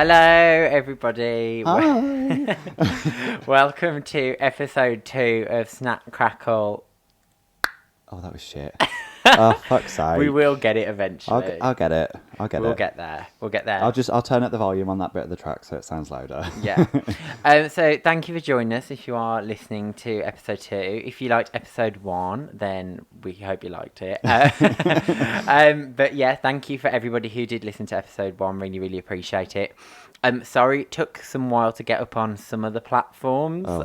Hello, everybody. Hi. Welcome to episode 2 of Snack Crackle. Oh, that was shit. Oh, fuck's sake. We will get it eventually. I'll get it. We'll get there. I'll turn up the volume on that bit of the track so it sounds louder. Yeah. So thank you for joining us if you are listening to episode 2. If you liked episode 1, then we hope you liked it. But yeah, thank you for everybody who did listen to episode 1. Really, really appreciate it. Sorry it took some while to get up on some of the platforms. Oh,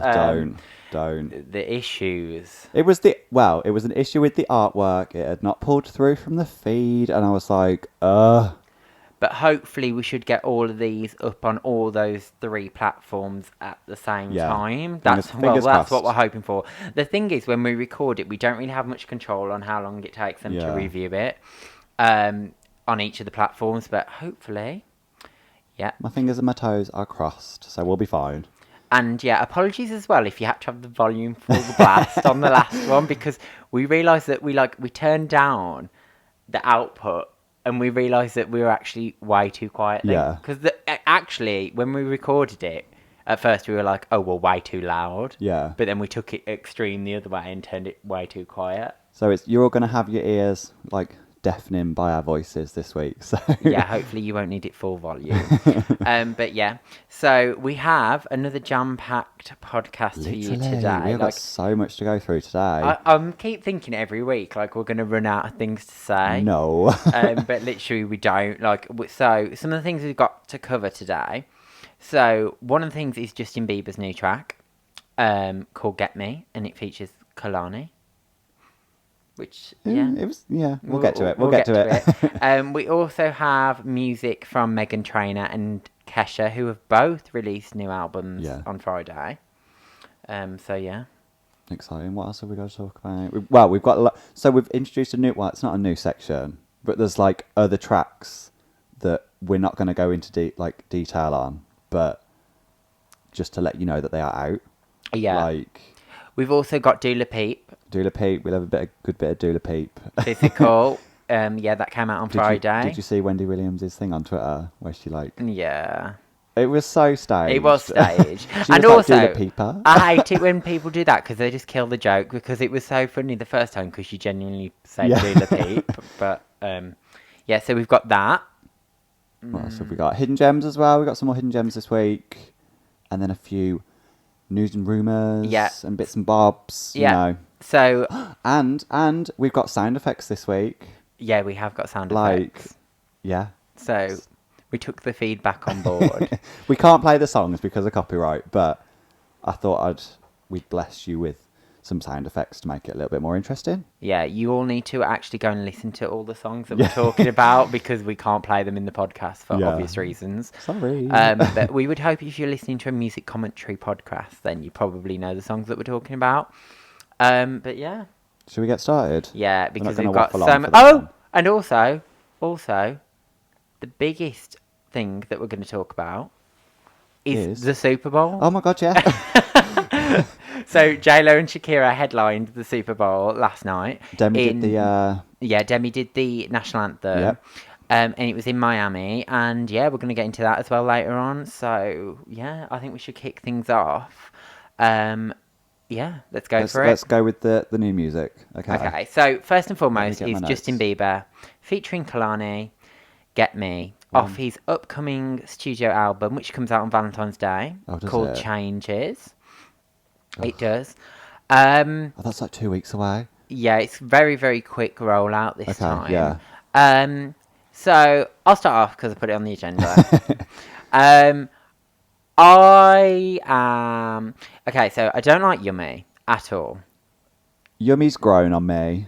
don't. The issues. It was an issue with the artwork. It had not pulled through from the feed, and I was like, But hopefully we should get all of these up on all those 3 platforms at the same time. That's what we're hoping for. The thing is, when we record it, we don't really have much control on how long it takes them to review it on each of the platforms, but hopefully, yeah. My fingers and my toes are crossed, so we'll be fine. And yeah, apologies as well if you had to have the volume full blast on the last one, because we realised that we turned down the output and we realised that we were actually way too quiet. Yeah. Because actually, when we recorded it, at first we were like, oh, we're way too loud. Yeah. But then we took it extreme the other way and turned it way too quiet. So you're all going to have your ears deafening by our voices this week. So yeah, hopefully you won't need it full volume. But yeah, so we have another jam-packed podcast for you today. We've got so much to go through today. I keep thinking every week we're going to run out of things to say. No. But literally we don't. So some of the things we've got to cover today. So one of the things is Justin Bieber's new track called Get Me, and it features Kalani. Which, we'll get to it. We'll get to it. We also have music from Meghan, Trainor and Kesha, who have both released new albums on Friday. So yeah. Exciting. What else have we got to talk about? We've got a lot. So we've introduced a new, it's not a new section, but there's other tracks that we're not going to go into detail on, but just to let you know that they are out. Yeah. We've also got Dula Peep. We'll have a good bit of Dula Peep. Physical. That came out on Friday. Did you see Wendy Williams' thing on Twitter where she Yeah. It was so staged. It was staged. And was also, Dula Peeper. I hate it when people do that because they just kill the joke, because it was so funny the first time because you genuinely said Dula Peep. But so we've got that. What else have we got? Hidden Gems as well. We've got some more Hidden Gems this week. And then a few news and rumours and bits and bobs. Yeah. You know. So and we've got sound effects this week. Yeah, we have got sound effects. Yeah. So we took the feedback on board. We can't play the songs because of copyright, but I thought we'd bless you with some sound effects to make it a little bit more interesting. Yeah, you all need to actually go and listen to all the songs that we're talking about, because we can't play them in the podcast for obvious reasons. Sorry. But we would hope if you're listening to a music commentary podcast, then you probably know the songs that we're talking about. But yeah. Should we get started? Yeah, because we've got so much. And also, the biggest thing that we're going to talk about is the Super Bowl. Oh my God, yeah. So J-Lo and Shakira headlined the Super Bowl last night. Demi did the national anthem. Yep. And it was in Miami. And yeah, we're going to get into that as well later on. So yeah, I think we should kick things off. Let's go for it. Let's go with the new music. Okay, so first and foremost is Justin Bieber featuring Kalani, Get Me, off his upcoming studio album, which comes out on Valentine's Day, called Changes. It does. That's 2 weeks away. Yeah, it's very, very quick rollout this time. Yeah. So I'll start off because I put it on the agenda. I am... Okay, so I don't like Yummy at all. Yummy's grown on me,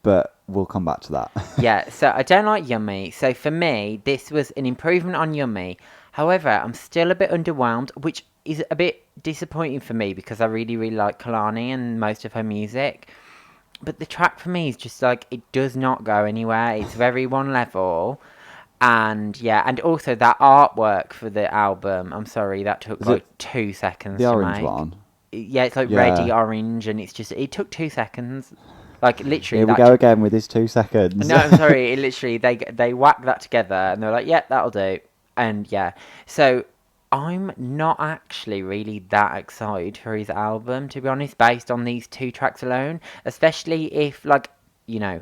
but we'll come back to that. Yeah, so I don't like Yummy. So for me, this was an improvement on Yummy. However, I'm still a bit underwhelmed, which is a bit disappointing for me because I really, really like Kalani and most of her music. But the track for me is just it does not go anywhere. It's very one level. And and also that artwork for the album, I'm sorry, that took 2 seconds to make. The orange one? Yeah, it's reddy orange, and it took 2 seconds. Literally. Here we go again with his 2 seconds. No, I'm sorry, they whacked that together, and they're like, yeah, that'll do. And yeah, so I'm not actually really that excited for his album, to be honest, based on these two tracks alone. Especially if, like, you know,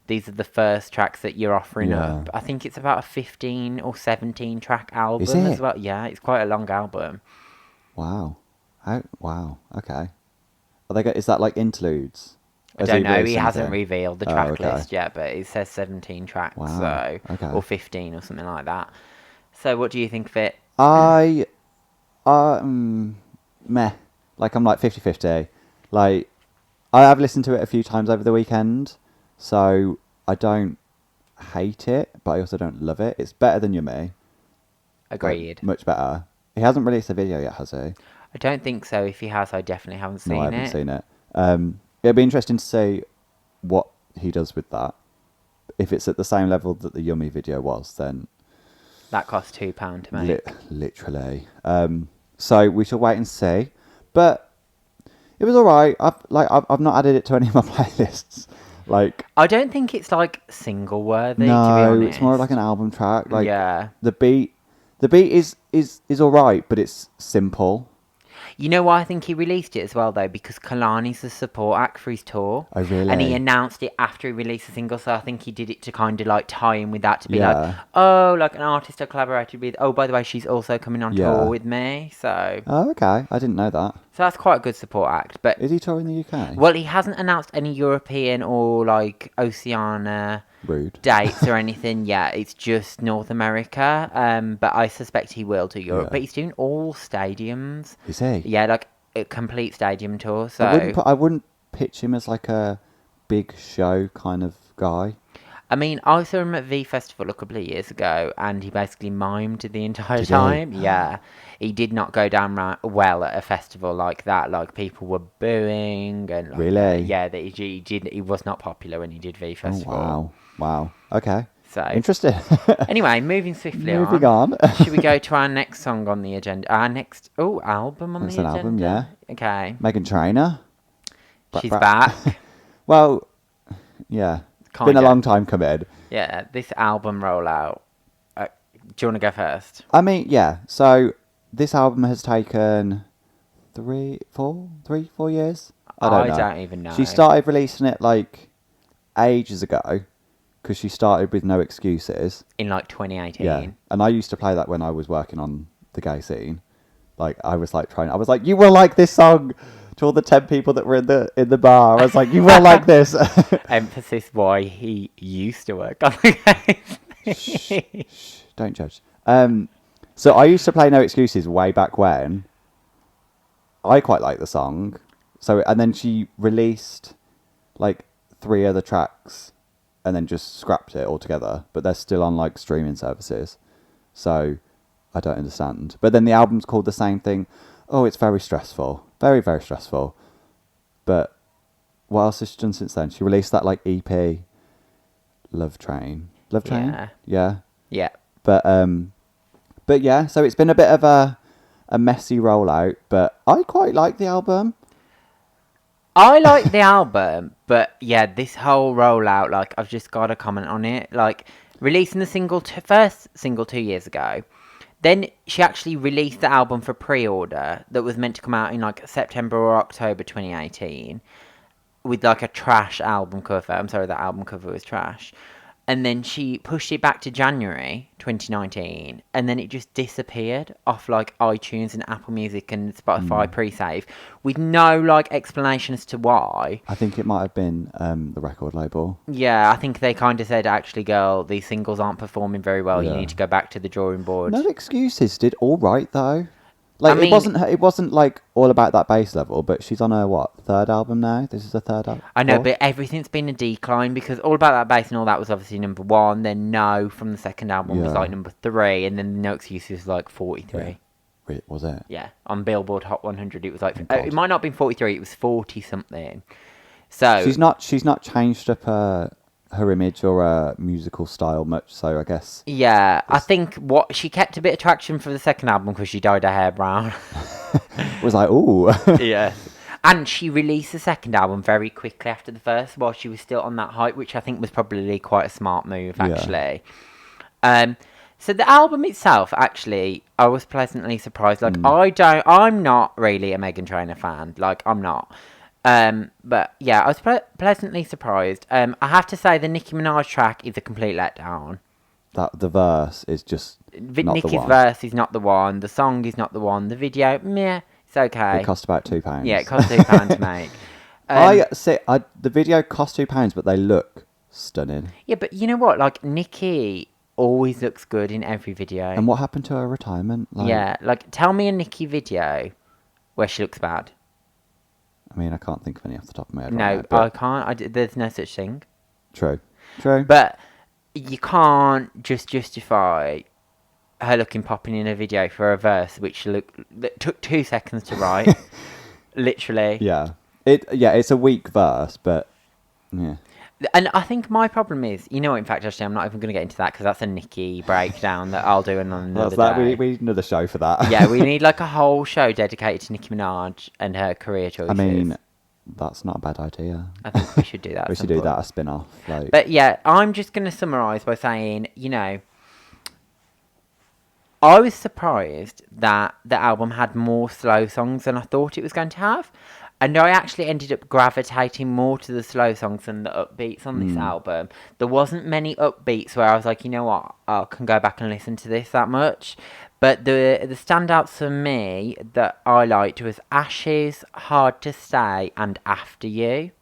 these are the first tracks that you're offering Yeah. up. I think it's about a 15 or 17 track Is album as it? well. Yeah, it's quite a long album. Wow. How? Wow. Okay. Are they? Is that like interludes? I Has he don't know. released He hasn't anything? revealed the Oh, track okay. list yet, but it says 17 tracks, Wow. so Okay. or 15 or something like that. So, what do you think of it? I mm, meh. Like I'm like 50-50. Like I have listened to it a few times over the weekend, so I don't hate it, but I also don't love it. It's better than Yummy, like Agreed. much better. He hasn't released a video yet, has he? I don't think so. If he has, I definitely haven't No, I seen haven't it. seen it. It'd be interesting to see what he does with that. If it's at the same level that the Yummy video was, then That cost £2 to make. literally. So we shall wait and see. But it was alright. I've not added it to any of my playlists. Like I don't think it's like single worthy, to be no, honest. it's more like an album track. Like Yeah. the beat is alright, but it's simple. You know why I think he released it as well, though? Because Kalani's the support act for his tour. Oh really? And he announced it after he released the single, so I think he did it to kind of like tie in with that, to be like, Yeah. oh, like an artist I collaborated with. Oh, by the way, she's also coming on Yeah. tour with me. So Oh okay. I didn't know that. that's quite a good support act. But, Is he touring the UK? well, he hasn't announced any European or like Oceania Rude. dates or anything yet. It's just North America. But I suspect he will do Europe. Yeah. But he's doing all stadiums. Is he? Yeah, like a complete stadium tour. I wouldn't pitch him as like a big show kind of guy. I mean, I saw him at V Festival a couple of years ago, and he basically mimed the entire Did he? time. Yeah, he did not go down well at a festival like that. Like, people were booing and like, Really? yeah, that he was not popular when he did V Oh Festival. wow. Okay. So Interesting. anyway, moving swiftly Moving on. Should we go to our next song on the agenda? Our next album on It's the an album, agenda. Okay, Meghan Trainor. she's Brap. back. Well, yeah. It's been a Kinda. long time coming. Yeah, this album rollout. Do you want to go first? I mean, yeah. So this album has taken 4 years. I don't know. don't even know. She started releasing it like ages ago because she started with No Excuses. In like 2018. Yeah, and I used to play that when I was working on the gay scene. Like I was like, you will like this song. To all the 10 people that were in the bar, I was like, you will like this. Emphasis why he used to work on the game. Shh, don't judge. So I used to play No Excuses way back when. I quite like the song. And then she released like 3 other tracks and then just scrapped it altogether. But they're still on like streaming services. So I don't understand. But then the album's called the same thing. Oh, it's very stressful. Very, very stressful. But what else has she done since then? She released that like EP, Love Train. Love Train? Yeah. Yeah. Yeah. But yeah, so it's been a bit of a messy rollout, but I quite like the album. I like the album, but yeah, this whole rollout, like, I've just got to comment on it. Like, releasing the first single 2 years ago, then she actually released the album for pre-order that was meant to come out in like September or October 2018 with like a trash album cover. I'm sorry, that album cover was trash. And then she pushed it back to January 2019, and then it just disappeared off like iTunes and Apple Music and Spotify pre-save with no like explanation as to why. I think it might have been the record label. Yeah, I think they kind of said, actually, girl, these singles aren't performing very well. Yeah. You need to go back to the drawing board. No Excuses did all right though. Like I mean, it wasn't like all about that bass level, but she's on her third album now. This is her third album. I know, but everything's been a decline because All About That Bass and all that was obviously number 1. Then No from the second album was Yeah. like number 3, and then No Excuses was like 43. Wait, was it? Yeah, on Billboard Hot 100, it was like God. it might not have been 43, it was 40 something. So She's not changed up her image or her musical style much. So I guess yeah, I think what she kept a bit of traction for the second album because she dyed her hair brown. it was like, ooh. Yeah. And she released the second album very quickly after the first while she was still on that hype, which I think was probably quite a smart move, Yeah. actually. So the album itself, actually, I was pleasantly surprised. Like, Mm. I'm not really a Meghan Trainor fan. Like, I'm not. But yeah, I was pleasantly surprised. I have to say the Nicki Minaj track is a complete letdown. That the verse is just not the Nicki's one. verse is not the one. The song is not the one. The video, meh, it's It okay. cost about Yeah, it £2. cost £2 to make. I say the video cost £2, but they look stunning. Yeah, but you know what? Like, Nicki always looks good in every video. And what happened to her retirement? Like, Yeah, like, tell me a Nicki video where she looks bad. I mean, I can't think of any off the top of my head right No, now. I But can't. There's no such thing. true. But you can't just justify her looking popping in a video for a verse that took 2 seconds to write. Literally. Yeah. It's a weak verse, but yeah. And I think my problem is, you know, in fact, actually, I'm not even going to get into that because that's a Nicki breakdown that I'll do on another That's that. day. We need another show for that. Yeah, we need like a whole show dedicated to Nicki Minaj and her career choices. I mean, that's not a bad idea. I think we should do that. We should do that, a spin-off. Like, But yeah, I'm just going to summarise by saying, you know, I was surprised that the album had more slow songs than I thought it was going to have. And I actually ended up gravitating more to the slow songs than the upbeats on this album. There wasn't many upbeats where I was like, you know what, I can go back and listen to this that much. But the standouts for me that I liked was Ashes, Hard to Stay, and After You.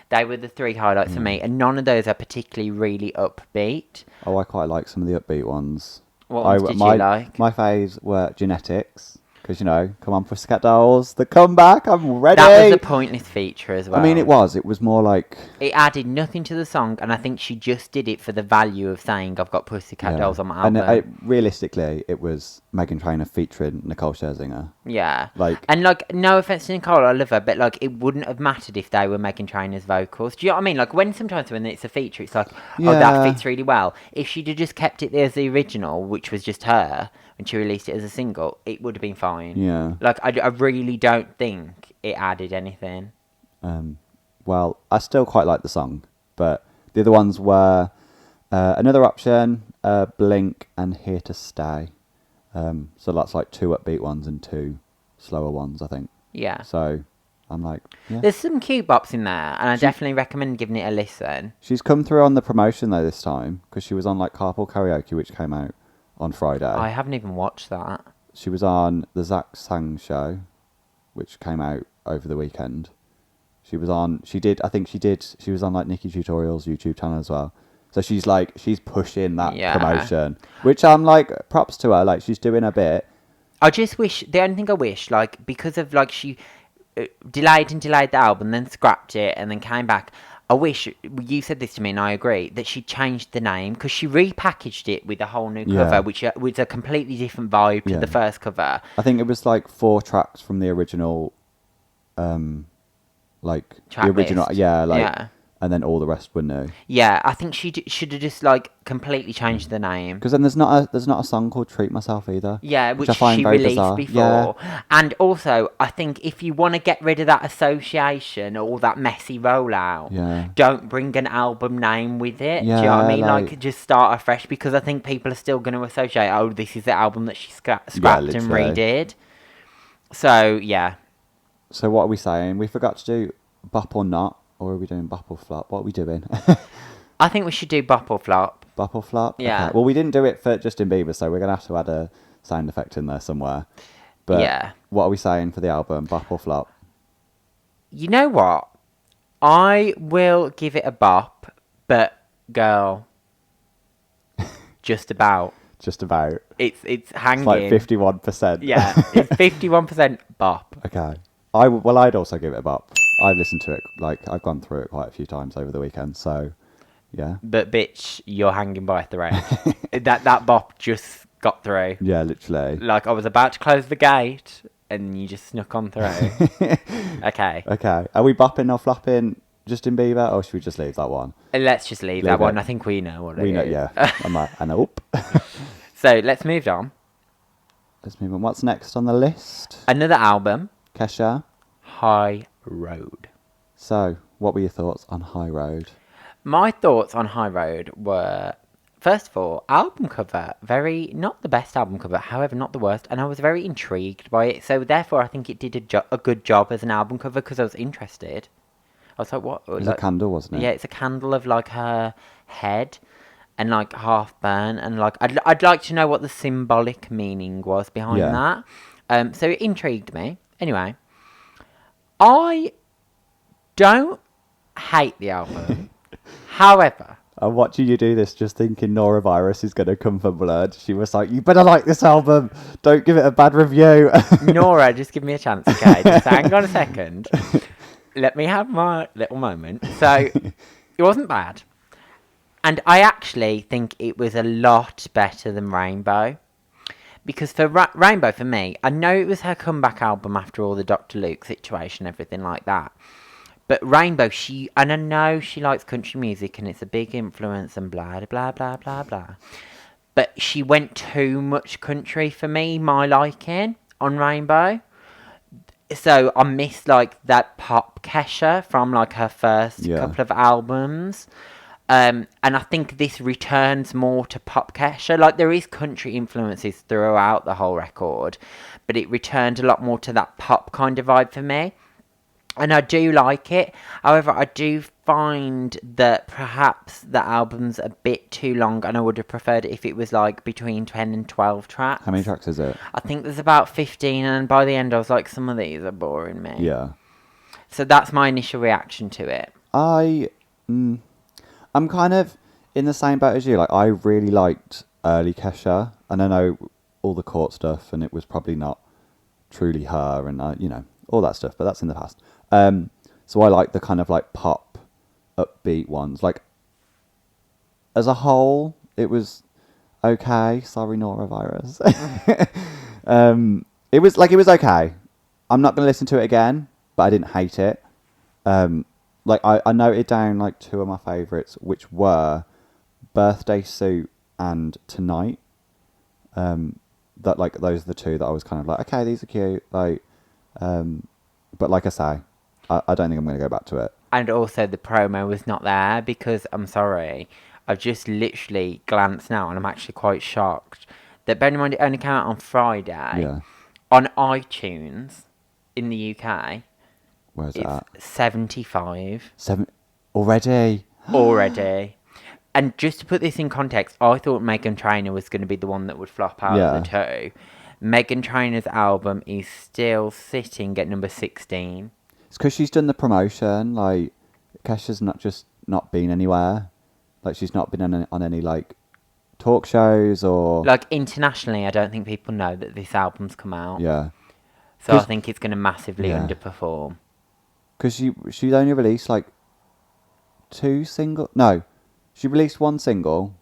They were the three highlights for me, and none of those are particularly really upbeat. oh, I quite like some of the upbeat ones. What ones did you like? My faves were Genetics, because, you know, come on, Pussycat Dolls, the comeback, I'm ready. That was a pointless feature as well. I mean, it was more like... It added nothing to the song, and I think she just did it for the value of saying, I've got Pussycat Dolls on my album. And realistically, it was Meghan Trainor featuring Nicole Scherzinger. Yeah. Like... And, like, no offence to Nicole, I love her, but, like, it wouldn't have mattered if they were Meghan Trainor's vocals. Do you know what I mean? Like, sometimes when it's a feature, it's like, oh, that fits really well. If she'd have just kept it as the original, which was just her, when she released it as a single, it would have been fine. Yeah. Like, I really don't think it added anything. Well, I still quite like the song, but the other ones were Another Option, Blink, and Here to Stay. So that's like 2 upbeat ones and 2 slower ones, I think. Yeah. So I'm like, yeah. There's some cute bops in there, and I definitely recommend giving it a listen. She's come through on the promotion though this time, because she was on like Carpool Karaoke, which came out on Friday. I haven't even watched that. She was on the Zach Sang show, which came out over the weekend. She was on like Nikki Tutorial's YouTube channel as well. So she's pushing that promotion, which I'm like, props to her. Like, she's doing a bit. I just wish, the only thing I wish, like, because of, like, she delayed the album, then scrapped it, and then came back. I wish, you said this to me and I agree, that she changed the name, because she repackaged it with a whole new cover, which was a completely different vibe to the first cover. I think it was like 4 tracks from the original, like, Track the original, list. yeah. And then all the rest were new. Yeah, I think she should have just, like, completely changed the name. Because then there's not a song called Treat Myself either. Yeah, which I find she very released bizarre. before. Yeah. And also, I think if you want to get rid of that association or that messy rollout, don't bring an album name with it. Yeah, do you know what I mean? like just start afresh, because I think people are still going to associate, oh, this is the album that she scrapped and literally. redid. So, yeah. So what are we saying? We forgot to do Bop or Not, or are we doing Bop or Flop? What are we doing? I think we should do Bop or Flop. Bop or Flop? Yeah. Okay. Well, we didn't do it for Justin Bieber, so we're going to have to add a sound effect in there somewhere. But yeah. What are we saying for the album? Bop or Flop? You know what? I will give it a bop, but, girl, just about. Just about. It's hanging. It's like 51%. Yeah, it's 51% bop. Okay. I'd also give it a bop. I've listened to it, like, I've gone through it quite a few times over the weekend, so, yeah. But, bitch, you're hanging by a thread. that bop just got through. Yeah, literally. Like, I was about to close the gate, and you just snuck on through. Okay. Okay. Are we bopping or flopping Justin Bieber, or should we just leave that one? Let's just leave that one. I think we know what it is. We know, yeah. I'm like, I know. So, let's move on. Let's move on. What's next on the list? Another album. Kesha. High Road. So, what were your thoughts on High Road? My thoughts on High Road were first of all, album cover, not the best album cover, however, not the worst, and I was very intrigued by it. So therefore, I think it did a good job as an album cover because I was interested. I was like, what? It was a candle, wasn't it? Yeah, it's a candle of like her head and like half burn, and like I'd like to know what the symbolic meaning was behind that. So it intrigued me. Anyway, I don't hate the album. However, I'm watching you do this, just thinking Nora Virus is going to come for blood. She was like, "You better like this album. Don't give it a bad review." Nora, just give me a chance, okay? Just hang on a second. Let me have my little moment. So, it wasn't bad. And I actually think it was a lot better than Rainbow. Because for Rainbow, for me, I know it was her comeback album after all the Dr. Luke situation, everything like that. But Rainbow, and I know she likes country music and it's a big influence and blah, blah, blah, blah, blah. But she went too much country for me, my liking, on Rainbow. So I missed like that pop Kesha from like her first couple of albums. And I think this returns more to pop Kesha. Like there is country influences throughout the whole record, but it returned a lot more to that pop kind of vibe for me. And I do like it. However, I do find that perhaps the album's a bit too long, and I would have preferred it if it was like between 10 and 12 tracks. How many tracks is it? I think there's about 15, and by the end I was like, some of these are boring me. Yeah. So that's my initial reaction to it. I'm kind of in the same boat as you. Like, I really liked early Kesha, and I know all the court stuff, and it was probably not truly her, and all that stuff, but that's in the past. So I like the kind of like pop, upbeat ones. Like, as a whole, it was okay. Sorry, Nora Virus. It was okay. I'm not gonna listen to it again, but I didn't hate it. Like I noted down like two of my favourites, which were Birthday Suit and Tonight. That like those are the two that I was kind of like, okay, these are cute. Like, but like I say, I don't think I'm going to go back to it. And also the promo was not there because, I'm sorry, I've just literally glanced now and I'm actually quite shocked that, bear in mind, it only came out on Friday. Yeah. On iTunes in the UK. Where's it's that? 75. Already? Already. And just to put this in context, I thought Meghan Trainor was going to be the one that would flop out of the two. Meghan Trainor's album is still sitting at number 16. It's because she's done the promotion. Like, Kesha's not been anywhere. Like, she's not been on any like talk shows or like internationally. I don't think people know that this album's come out. Yeah. So I think it's going to massively underperform. Because she only released like two singles. No, she released one single,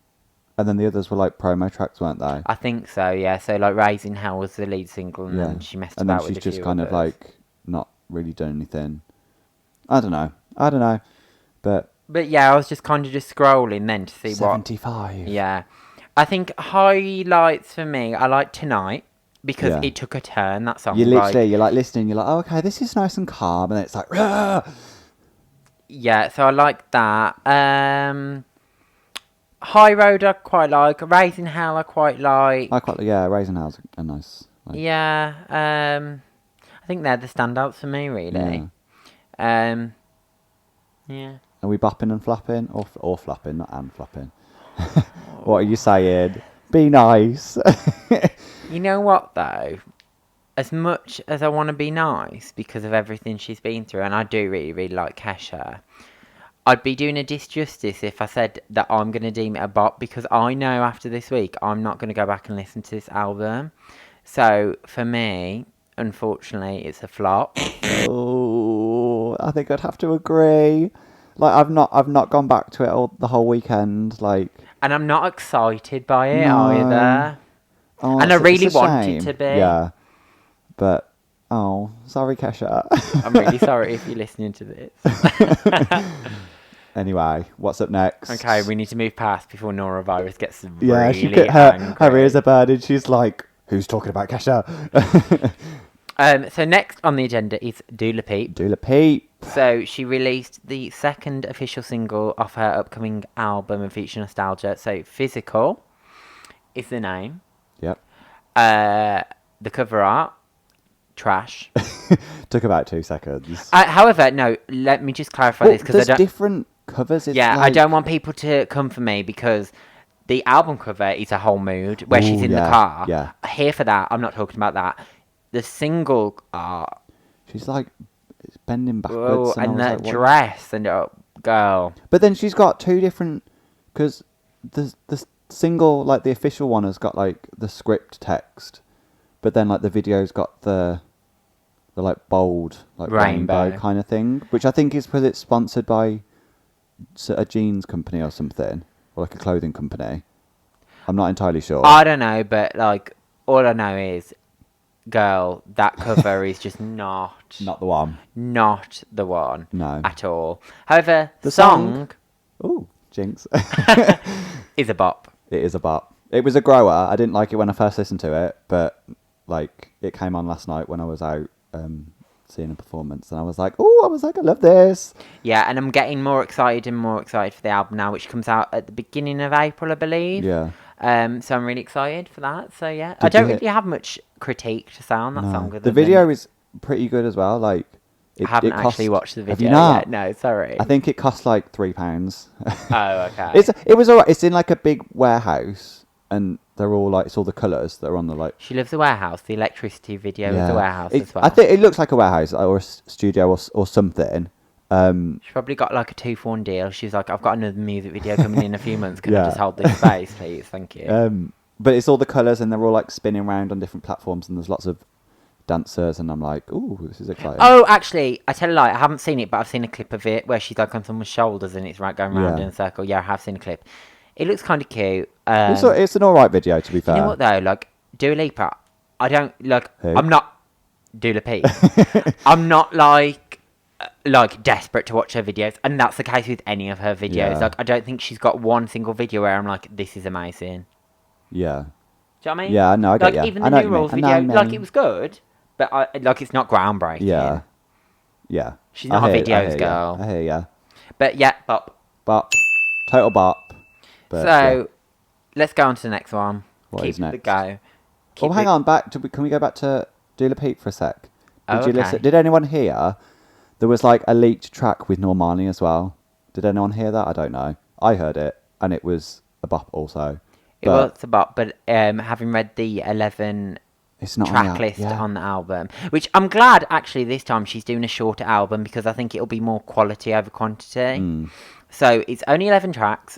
and then the others were like promo tracks, weren't they? I think so. Yeah. So like Raising Hell was the lead single, and then she messed about with a few. And then she's just kind others. of like not really done anything. I don't know, but yeah, I was just kind of just scrolling then to see 75. Yeah, I think highlights for me, I like Tonight because it took a turn. That song. You're like listening. You're like, oh, okay, this is nice and calm, and then it's like, Rah! Yeah. So I like that. High Road I quite like. Raising Hell I quite like. Raising Hell's a nice. Like, yeah. I think they're the standouts for me, really. Yeah. Are we bopping and flapping or flapping, not and flapping? What are you saying? Be nice. You know what though? As much as I want to be nice because of everything she's been through, and I do really, really like Kesha, I'd be doing a disjustice if I said that I'm going to deem it a bop, because I know after this week I'm not going to go back and listen to this album. So for me, unfortunately, it's a flop. Oh, I think I'd have to agree. Like, I've not gone back to it the whole weekend. Like, and I'm not excited by it either. Oh, and I really want it to be. Yeah, but sorry, Kesha. I'm really sorry if you're listening to this. Anyway, what's up next? Okay, we need to move past before Nora Virus gets really angry. Her ears are burning. She's like, who's talking about Kesha? So next on the agenda is Dula Peep. Dula Peep. So she released the second official single off her upcoming album of Future Nostalgia. So Physical is the name. Yep. The cover art, trash. Took about 2 seconds. However, no, let me just clarify Well, this because I there's don't. different covers. It's Yeah, I like- don't want people to come for me because the album cover is a whole mood where she's Ooh, in the yeah, car. yeah. Here for that. I'm not talking about that. The single art, She's like it's bending whoa, backwards. I and was the like, what? dress, and girl. But then she's got 2 different, because the single, like the official one, has got like the script text, but then like the video's got the like bold like rainbow kind of thing, which I think is because it's sponsored by a jeans company or something, or like a clothing company. I'm not entirely sure. I don't know, but like all I know is, girl, that cover is just not Not the one. not the one. No. At all. However, the The song Ooh, jinx. is a bop. It is a bop. It was a grower. I didn't like it when I first listened to it, but like it came on last night when I was out seeing a performance, and I was like, I love this. Yeah, and I'm getting more excited and more excited for the album now, which comes out at the beginning of April, I believe. Yeah. So I'm really excited for that. So yeah, Did I don't you really have much critique to say on that song. other The than- video is pretty good as well. Like, I haven't cost- actually watched the video Have you not? yet. No, sorry. I think it cost like £3. Oh, okay. It was alright. It's in like a big warehouse, and they're all like, it's all the colours that are on the like. She loves the warehouse. The electricity video is the warehouse as well. I think it looks like a warehouse or a studio or something. She probably got like a 2-for-1 deal. She's like, I've got another music video coming in a few months. Can I Yeah. just hold this space, please? Thank you. But it's all the colours, and they're all like spinning around on different platforms, and there's lots of dancers, and I'm like, ooh, this is exciting. Oh, actually, I tell a lie. I haven't seen it, but I've seen a clip of it where she's like on someone's shoulders and it's right going round Yeah. in a circle. Yeah, I have seen a clip. It looks kind of cute. It's an alright video, to be fair. You know what though? Like Dua Lipa, I don't like. Who? I'm not Dua Peep. I'm not like desperate to watch her videos, and that's the case with any of her videos. Yeah. Like I don't think she's got one single video where I'm like, this is amazing. Yeah. Do you know what I mean? Yeah, no, I get like ya. even I the know New what you Rules mean. I know video, what you like mean. it was good, but like it's not groundbreaking. Yeah. Yeah. She's not a videos girl. I hear ya. But yeah, bop. Bop. Total bop. But, So let's go on to the next one. What Keep is the next? go. Oh, hang on. Can we go back to Dula Peep for a sec? Did Oh, you okay. listen? Did anyone hear? There was like a leaked track with Normani as well. Did anyone hear that? I don't know. I heard it, and it was a bop also. It was a bop, but having read the 11 It's not track on the, list yeah. on the album, which I'm glad actually this time she's doing a shorter album because I think it'll be more quality over quantity. Mm. So it's only 11 tracks.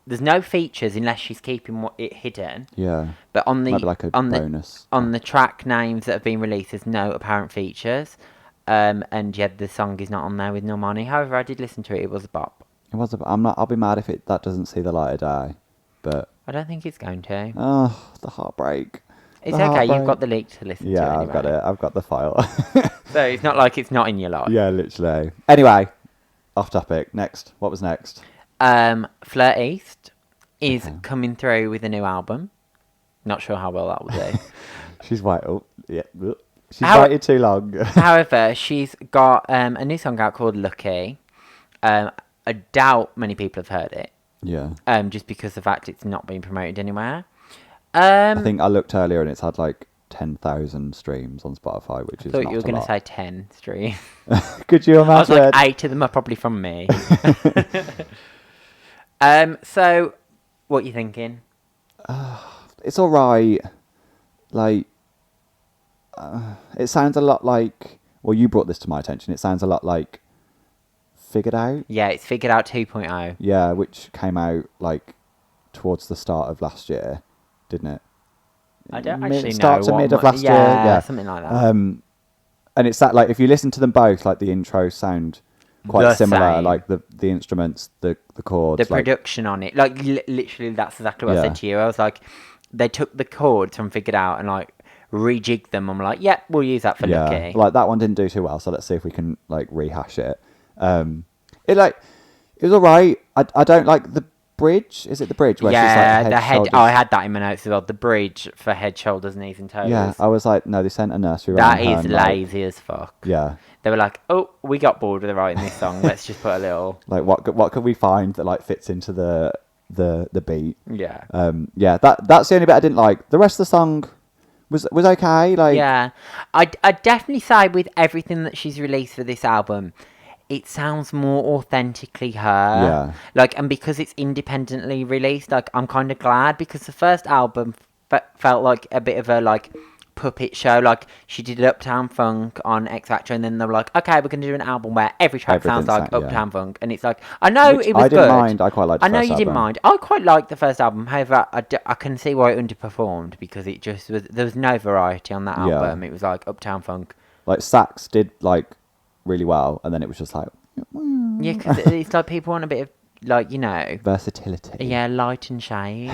There's no features unless she's keeping it hidden. Yeah. But on Might be the like a on bonus. the track names that have been released, there's no apparent features. And yeah, the song is not on there with Normani. However, I did listen to it. It was a bop. It was. I'll be mad if that doesn't see the light of day. But I don't think it's going to. the heartbreak. It's The okay. You've heartbreak. got the leak to listen to. Yeah, Anyway. I've got it. I've got the file. So it's not like it's not in your life. Yeah, literally. Anyway, off topic. Next. What was next? Fleur East is Okay. coming through with a new album. Not sure how well that will do. She's waited. Oh, yeah. She's How- waited too long. However, she's got a new song out called Lucky. I doubt many people have heard it. Yeah. Just because of the fact it's not being promoted anywhere. I think I looked earlier and it's had like 10,000 streams on Spotify, which I is thought not you were a going to lot. say 10 streams. Could you I was imagine? like, 8 of them are probably from me. So, what you thinking? It's all right. Like, it sounds a lot like. Well, you brought this to my attention. It sounds a lot like Figured Out. Yeah, it's Figured Out 2.0. Yeah, which came out like towards the start of last year, didn't it? I don't Mid- actually know. start to what mid of mo- last year. Yeah, something like that. And it's that like if you listen to them both, like the intros sound quite The similar. same. Like the instruments, the chords. The like, production on it. Like, literally, that's exactly what I Yeah. said to you. I was like, they took the chords from Figured Out and, like, rejigged them. I'm like, yeah, we'll use that for yeah, Lucky. like that one didn't do too well. So let's see if we can like rehash it. It was alright. I don't like bridge? Is it the bridge where she's Yeah, like the head. shoulders? Oh, I had that in my notes as well. The bridge for head, shoulders, knees, and toes. Yeah, I was like, no, they sent a nursery That rhyme is home, like, lazy as fuck. yeah, They were like, oh, we got bored with writing this song. Let's just put a little. like what could we find that like fits into the beat? Yeah. Yeah, that's the only bit I didn't like. The rest of the song was okay. Like, Yeah. I'd definitely say with everything that she's released for this album, it sounds more authentically her. Yeah. Like, and because it's independently released, like, I'm kind of glad because the first album felt like a bit of a, like, puppet show. Like, she did Uptown Funk on X Factor, and then they were like, okay, we're going to do an album where every track sounds like yeah. Uptown Funk. And it's like, I know Which it was I didn't good. mind. I quite liked the I know first you didn't album. mind. I quite liked the first album. However, I can see why it underperformed because it just was. There was no variety on that Yeah. album. It was like Uptown Funk. Like, Sax did like really well, and then it was just like Yeah, because it's like people want a bit of like versatility. yeah, light and shade.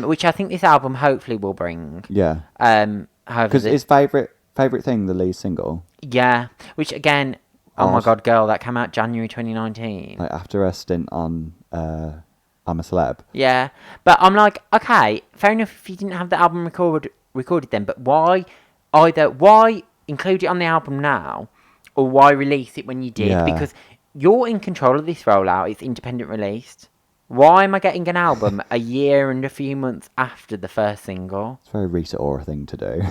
Which I think this album hopefully will bring. Yeah. However, Because his favourite thing, the lead single, yeah, which again, oh my Odd. god, girl, that came out January 2019. like after a stint on I'm a Celeb. Yeah, but I'm like, okay, fair enough if you didn't have the album recorded then, but why include it on the album now, or why release it when you did? Yeah. Because you're in control of this rollout. It's independent released. Why am I getting an album a year and a few months after the first single? It's a very Rita Ora thing to do.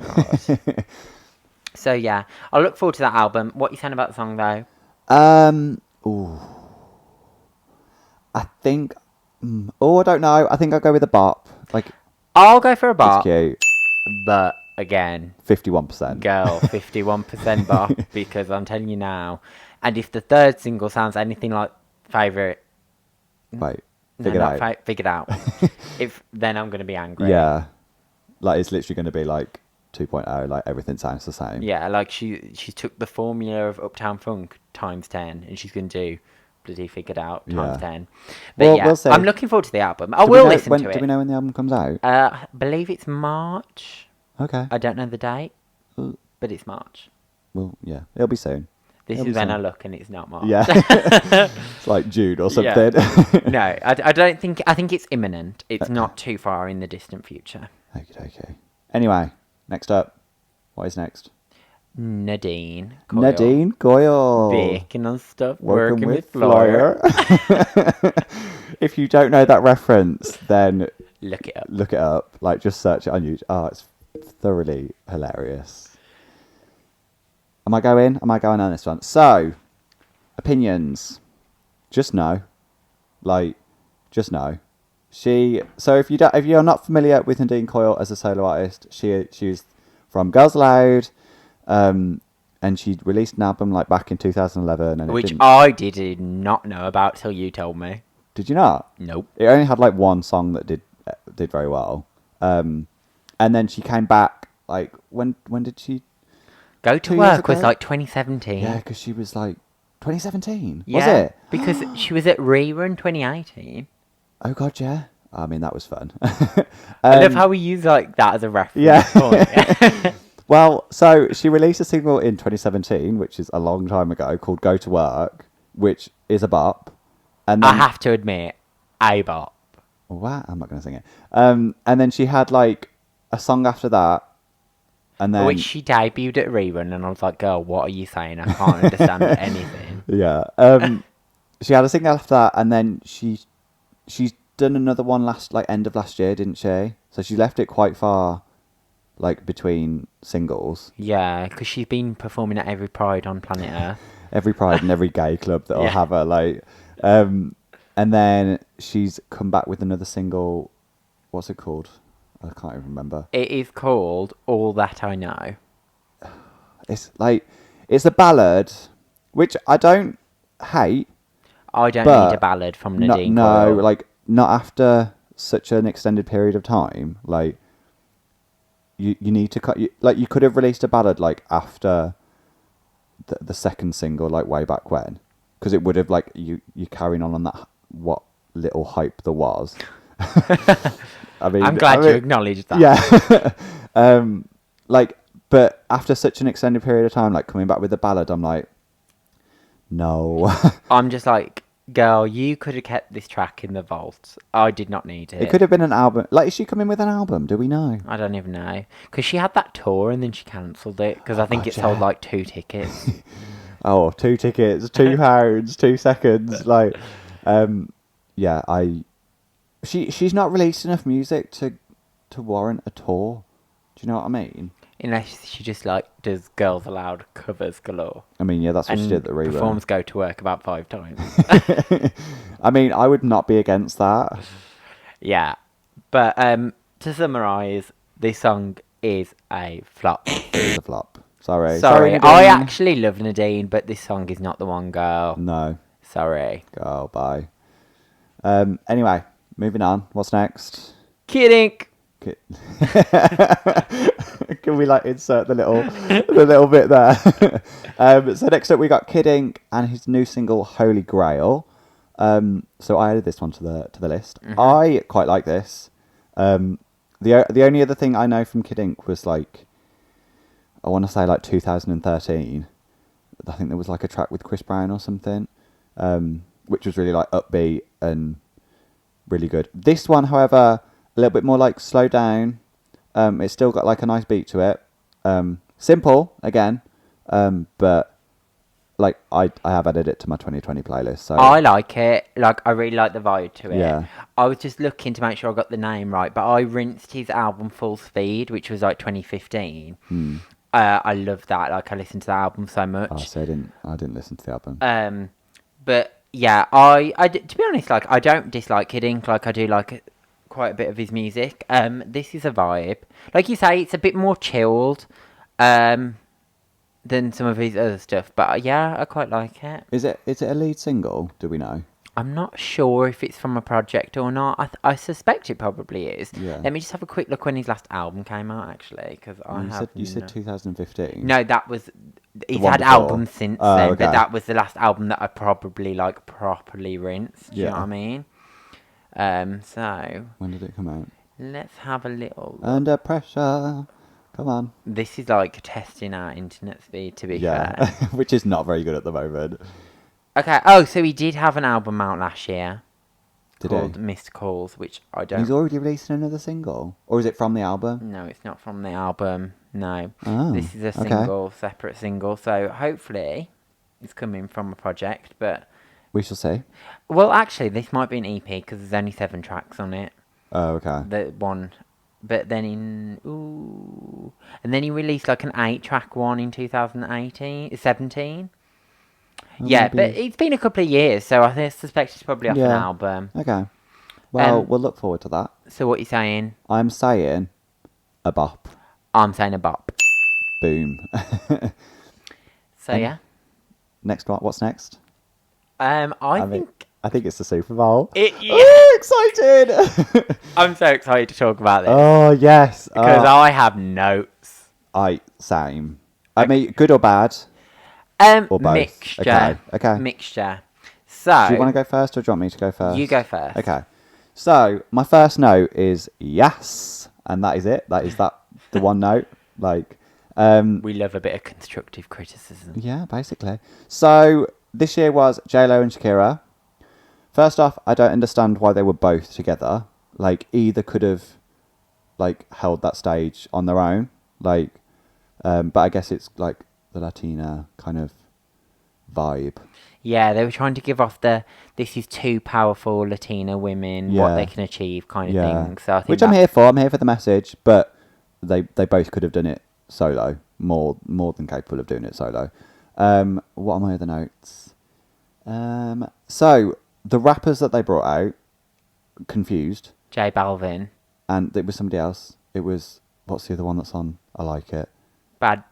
God. So yeah, I look forward to that album. What are you saying about the song though? Ooh. I think. I don't know. I think I'll go with a bop. Like, I'll go for a it's bop, cute. but again, 51%. girl, 51% bop because I'm telling you now. And if the third single sounds anything like favourite, Wait, no, figure not it out. figured out. If then I'm gonna be angry. Yeah. Like, it's literally going to be like 2.0. Like, everything sounds the same. Yeah, like she took the formula of Uptown Funk times 10, and she's gonna do bloody figured out times Yeah. 10. But Well, yeah, we'll see. I'm looking forward to the album. I Do we will know listen when, to Do it. we know when the album comes out? I believe it's March. Okay. I don't know the date, Uh, but it's March. Well, yeah. It'll be soon. This It'll is be when soon. I look, and it's not March. Yeah. It's like Jude or something. No, I don't think. I think it's imminent. It's not too far in the distant future. Okay. Anyway, next up. What is next? Nadine. Coyle. Nadine Goyle. Baking on stuff. Working Working with Flyer. Flyer. If you don't know that reference, then Look it up. look it up. Like, just search it on YouTube. Oh, it's thoroughly hilarious. Am I going on this one? So, opinions. Just know. Like, just know. So if you're not familiar with Nadine Coyle as a solo artist, she's from Girls Aloud, and she released an album like back in 2011, and Which I did not know about till you told me. did you not? Nope. It only had like one song that did very well, and then she came back like when did she? Go to 2 years Work was ago? like 2017. Yeah, because she was like 2017. Yeah, Was it? because she was at Rerun 2018. Oh god, yeah. I mean, that was fun. I love how we use like that as a reference Yeah. point. Well, so she released a single in 2017, which is a long time ago, called "Go to Work," which is a bop. And I then, have to admit, a bop. what? I'm not going to sing it. And then she had like a song after that, and then Which she debuted at Rerun, and I was like, girl, what are you saying? I can't understand anything. yeah, she had a single after that, and then she's done another one end of last year, didn't she? So she left it quite far, like between singles. Yeah, because she's been performing at every Pride on planet Earth. Every Pride and every gay club that'll Yeah. have her, like, and then she's come back with another single. What's it called? I can't even remember. It is called All That I Know. It's a ballad, which I don't hate. I don't But need a ballad from No, Nadine no, Coyle. like, not after such an extended period of time. Like, you need to cut. You could have released a ballad like after the second single, like way back when, because it would have like you carrying on that what little hype there was. I mean, I'm glad you acknowledged that. Yeah. But after such an extended period of time, like coming back with a ballad, I'm like, no. I'm just like, Girl, you could have kept this track in the vault. I did not need It it. could have been an album. Like, is she coming with an album? Do we know? I don't even know. Because she had that tour and then she cancelled it. Because Oh I think God, it sold yeah. like 2 tickets. Oh, 2 tickets, £2, 2 seconds. Like, yeah, she's not released enough music to warrant a tour. Do you know what I mean? Unless she just like does Girls Aloud covers galore. I mean, yeah, that's what she did And at the rerun. performs Go to Work about 5 times. I mean, I would not be against that. Yeah. But to summarise, this song is a flop. It is a flop. Sorry. Sorry, I Nadine. actually love Nadine, but this song is not the one, girl. No. Sorry. Girl, bye. Anyway, moving on. What's next? Kidding. Can we like insert the little bit there? So next up we got Kid Ink and his new single Holy Grail. So I added this one to the list. Mm-hmm. I quite like this. The only other thing I know from Kid Ink was like, I want to say like 2013. I think there was like a track with Chris Brown or something, which was really like upbeat and really good. This one, however, a little bit more like slow down. It's still got like a nice beat to it. Simple again, but like I have added it to my 2020 playlist. So I like it. Like, I really like the vibe to it. Yeah. I was just looking to make sure I got the name right, but I rinsed his album Full Speed, which was like 2015. I love that. Like, I listened to the album so much. Oh, so I didn't listen to the album. But yeah, to be honest, like, I don't dislike Kid Ink. Like, I do like quite a bit of his music. This is a vibe. Like you say, it's a bit more chilled than some of his other stuff. But yeah, I quite like it. Is it a lead single? Do we know? I'm not sure if it's from a project or not. I suspect it probably is. Yeah. Let me just have a quick look when his last album came out, actually, because You said 2015. No, that was... He's one had before. albums since Oh, then, okay. but that was the last album that I probably, like, properly rinsed. Do you know Yeah. what I mean? So, When did it come out? let's have a little... Under Pressure. Come on. This is, like, testing our internet speed, to be Yeah, fair. which is not very good at the moment. Okay, oh, so he did have an album out last year Did called he? Missed Calls, which I don't... He's already releasing another single? Or is it from the album? No, it's not from the album. No. Oh, This is a okay. single, separate single. So hopefully it's coming from a project. But, We shall see. well, actually, this might be an EP because there's only 7 tracks on it. Oh, okay. The one. But then and then he released like an 8-track one in 17. Yeah, maybe. but it's been a couple of years, so I suspect it's probably off an Yeah. album. Okay. Well, Um, we'll look forward to that. So what are you saying? I'm saying a bop. I'm saying a bop. Boom. So yeah. Next one. What's next? I think I think it's the Super Bowl. yeah. Oh, excited! I'm so excited to talk about this Oh, yes. because Oh, I have notes. same. I mean, good or bad? Or both? Mixture. Okay. Mixture. So Do you want to go first or do you want me to go first? you go first. Okay. So, my first note is yes. And that is it. That is the one note. Like, We love a bit of constructive criticism. yeah, basically. So, this year was J-Lo and Shakira. First off, I don't understand why they were both together. Like, either could have, like, held that stage on their own. Like, but I guess it's, like, the Latina kind of vibe. Yeah, they were trying to give off this is 2 powerful Latina women, what Yeah. they can achieve kind of Yeah. thing. So I think Which I'm here for. I'm here for the message. But they both could have done it solo. More than capable of doing it solo. What are my other notes? So, the rappers that they brought out, Confused, J Balvin, and it was somebody else. It was, what's the other one that's on? I Like It. Bad.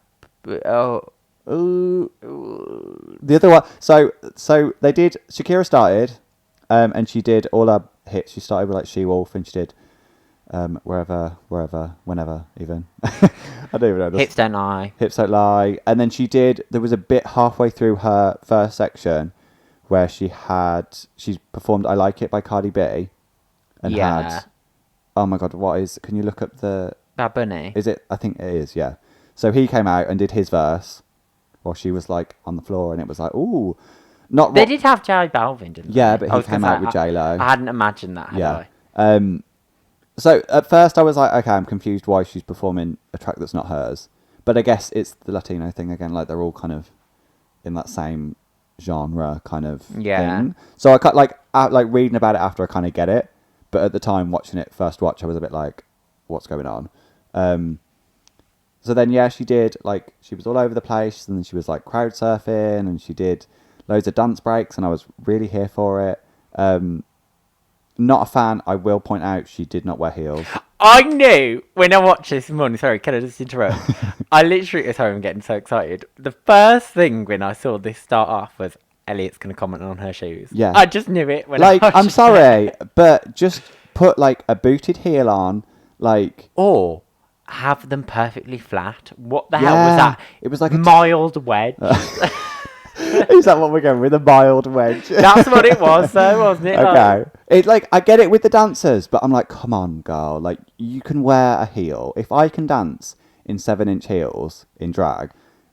Oh, Ooh. The other one. So they did. Shakira started, and she did all her hits. She started with like She Wolf, and she did wherever, whenever, even. I don't even know. Hips Don't Lie. Hips Don't Lie. And then she did. There was a bit halfway through her first section where she performed "I Like It" by Cardi B, and Yeah. had. Oh my God! What is? Can you look up the? Bad Bunny. Is it? I think it is. Yeah. So he came out and did his verse, while she was like on the floor, and it was like, ooh. Not They what. did have J Balvin, didn't they? Yeah, but I he was gonna came out say, with J-Lo. I hadn't imagined that, had Yeah. I? So at first I was like, okay, I'm confused why she's performing a track that's not hers. But I guess it's the Latino thing again. Like they're all kind of in that same genre kind of Yeah. thing. So I like reading about it after I kind of get it. But at the time watching it first watch, I was a bit like, what's going on? So then yeah, she did like she was all over the place, and then she was like crowd surfing, and she did loads of dance breaks, and I was really here for it. Not a fan. I will point out she did not wear heels. I knew when I watched this morning. Sorry, can I just interrupt? I literally, sorry, I'm getting so excited. The first thing when I saw this start off was Elliot's going to comment on her shoes. Yeah. I just knew it when Like I watched I'm it. sorry, but just put like a booted heel on, like Or have them perfectly flat. What the hell Yeah, was that? it was like a mild wedge. is that what we're going with? A mild wedge. That's what it was, though, wasn't it? Okay. It's like I get it with the dancers, but I'm like, come on, girl. Like you can wear a heel. If I can dance in 7-inch heels in drag,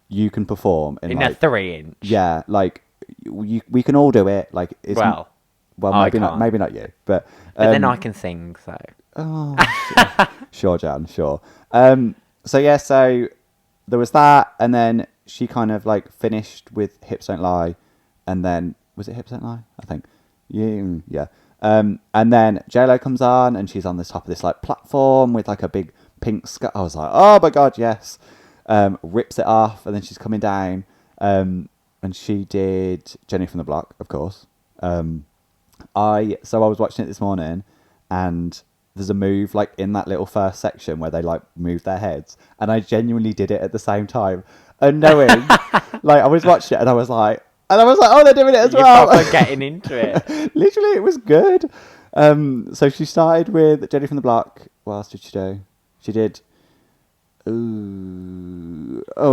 you can perform in In like a 3-inch. yeah, like we can all do it. Like it's Well, I maybe not can't. maybe not you, but But then I can sing, so. oh, sure, Jan, sure. So yeah, so there was that, and then she kind of like finished with Hips Don't Lie, and then was it Hips Don't Lie? I think. Yeah. And then JLo comes on, and she's on the top of this like platform with like a big pink skirt. I was like, oh my god, yes. Rips it off, and then she's coming down, and she did Jenny from the Block, of course. I was watching it this morning, and there's a move like in that little first section where they like move their heads, and I genuinely did it at the same time, and knowing like I was watching it, and I was like, oh, they're doing it as You're well. proper getting into it. Literally, it was good. So she started with Jenny from the Block. What else did she do? She did.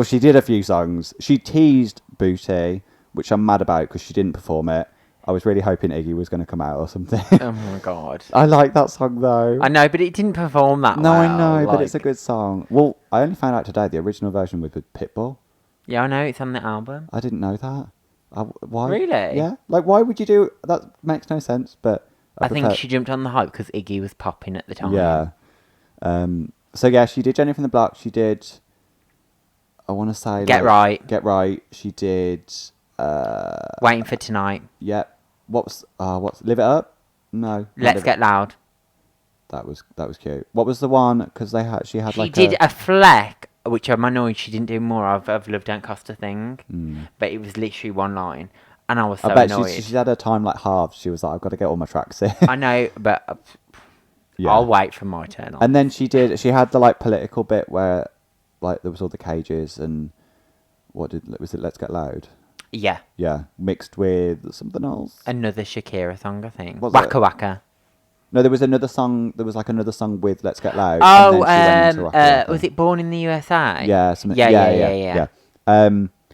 She did a few songs. She teased Booty, which I'm mad about because she didn't perform it. I was really hoping Iggy was going to come out or something. Oh my god. I like that song though. I know, but it didn't perform that No, well. I know, but like- it's a good song. Well, I only found out today the original version was with Pitbull. Yeah, I know, it's on the album. I didn't know that. Why? Really? Yeah. Like, why would you do that? Makes no sense. But I think she jumped on the hype because Iggy was popping at the time. Yeah. So yeah, she did Jenny from the Block. She did. I want to say Get Right. Get Right. She did. Waiting for Tonight. Yeah. What's Live It Up? No. not Let's Live It- Get Loud. That was cute. What was the one? Because she had She like did a fleck, which I'm annoyed she didn't do more of Love Don't Cost a Thing. But it was literally one line. And I was so I bet annoyed. she had her time like halved. She was like, I've got to get all my tracks in. I know, but Yeah. I'll wait for my turn on. And then she had the like political bit where like there was all the cages and was it Let's Get Loud? Yeah. Yeah, mixed with something else. Another Shakira song, I think. Was Waka it? Waka. No, there was another song. There was like another song with Let's Get Loud. Oh, and then she went into Waka Waka. was it Born in the USA? Yeah, something. Yeah.